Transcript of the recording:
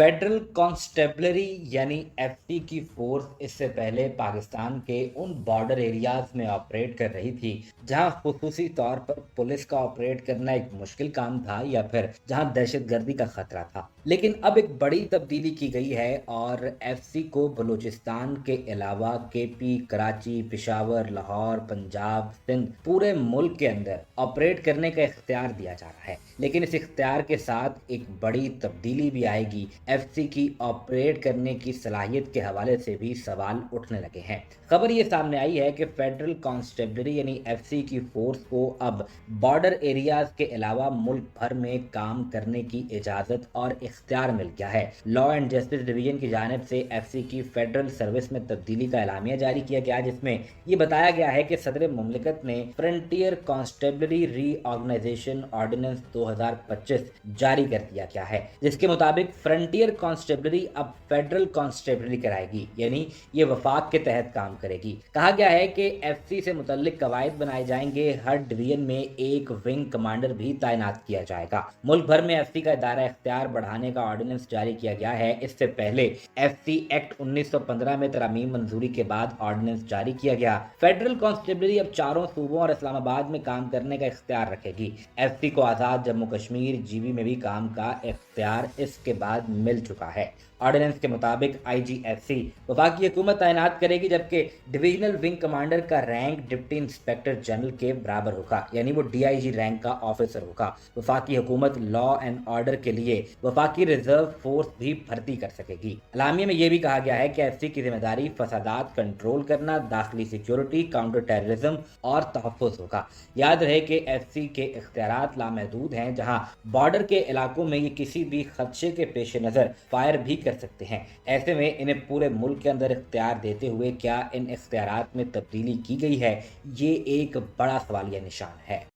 Federal constabulary यानी FC की force इससे पहले पाकिस्तान के उन बॉर्डर एरियाज में ऑपरेट कर रही थी जहां खुसूसी तौर पर पुलिस का ऑपरेट करना एक मुश्किल काम था या फिर जहां दहशतगर्दी का खतरा था। लेकिन अब एक बड़ी तब्दीली की गई है और एफसी को बलूचिस्तान के अलावा केपी, कराची, पेशावर, लाहौर, पंजाब, सिंध पूरे मुल्क के अंदर ऑपरेट करने का इख्तियार दिया जा रहा है। लेकिन इस इख्तियार के साथ एक बड़ी तब्दीली भी आएगी। एफसी की ऑपरेट करने की सलाहियत के हवाले से भी सवाल उठने लगे हैं। खबर ये सामने आई है कि फेडरल कॉन्स्टेबलरी यानी एफसी की फोर्स को अब बॉर्डर एरियाज के अलावा मुल्क भर में काम करने की इजाज़त और इख्तियार मिल गया है। लॉ एंड जस्टिस डिवीजन की जानिब से एफसी की फेडरल सर्विस में तब्दीली का एलामिया जारी किया गया, जिसमें ये बताया गया है कि सदर मुमलिकत ने फ्रंटियर कॉन्स्टेबलरी रीऑर्गेनाइजेशन ऑर्डिनेंस 2025 जारी कर दिया गया है, जिसके मुताबिक फ्रंटियर कॉन्स्टेबलरी अब फेडरल कॉन्स्टेबलरी कराएगी, यानी ये वफाक के तहत काम करेगी। कहा गया है कि एफसी से मुतल्लिक कवायद बनाए जाएंगे। हर डिवीजन में एक विंग कमांडर भी तैनात किया जाएगा। मुल्क भर में एफसी का दायरा इख्तियार बढ़ाने का ऑर्डिनेंस जारी किया गया है। इससे पहले एफसी एक्ट 1915 में तरमीम मंजूरी के बाद ऑर्डिनेंस जारी किया गया। फेडरल कॉन्स्टेबलरी अब चारों सूबों और इस्लामाबाद में काम करने का इख्तियार रखेगी। एफसी को आज़ाद जम्मू कश्मीर जीबी में भी काम का इख्तियार इसके बाद मिल चुका है। ऑर्डिनेंस के मुताबिक आईजीएफसी वफाकी हुकूमत तैनात करेगी, जबकि डिवीजनल विंग कमांडर का रैंक डिप्टी इंस्पेक्टर जनरल के बराबर होगा, यानी वो डीआईजी रैंक का ऑफिसर होगा। वफाकी हुकूमत लॉ एंड ऑर्डर के लिए वफाकी रिजर्व फोर्स भी भर्ती कर सकेगी। अलामिया में यह भी कहा गया है कि एफसी की जिम्मेदारी फसादात कंट्रोल करना, दाखिली सिक्योरिटी, काउंटर टेररिज्म और तहफ़्फ़ुज़ होगा। याद रहे कि एफसी के इख्तियारात लामहदूद हैं, जहां बॉर्डर के इलाकों में ये किसी भी खदशे के पेश नज़र फायर भी कर सकते हैं। ऐसे में इन्हें पूरे मुल्क के अंदर इख्तियार देते हुए क्या इन इख्तियारात में तब्दीली की गई है, ये एक बड़ा सवालिया निशान है।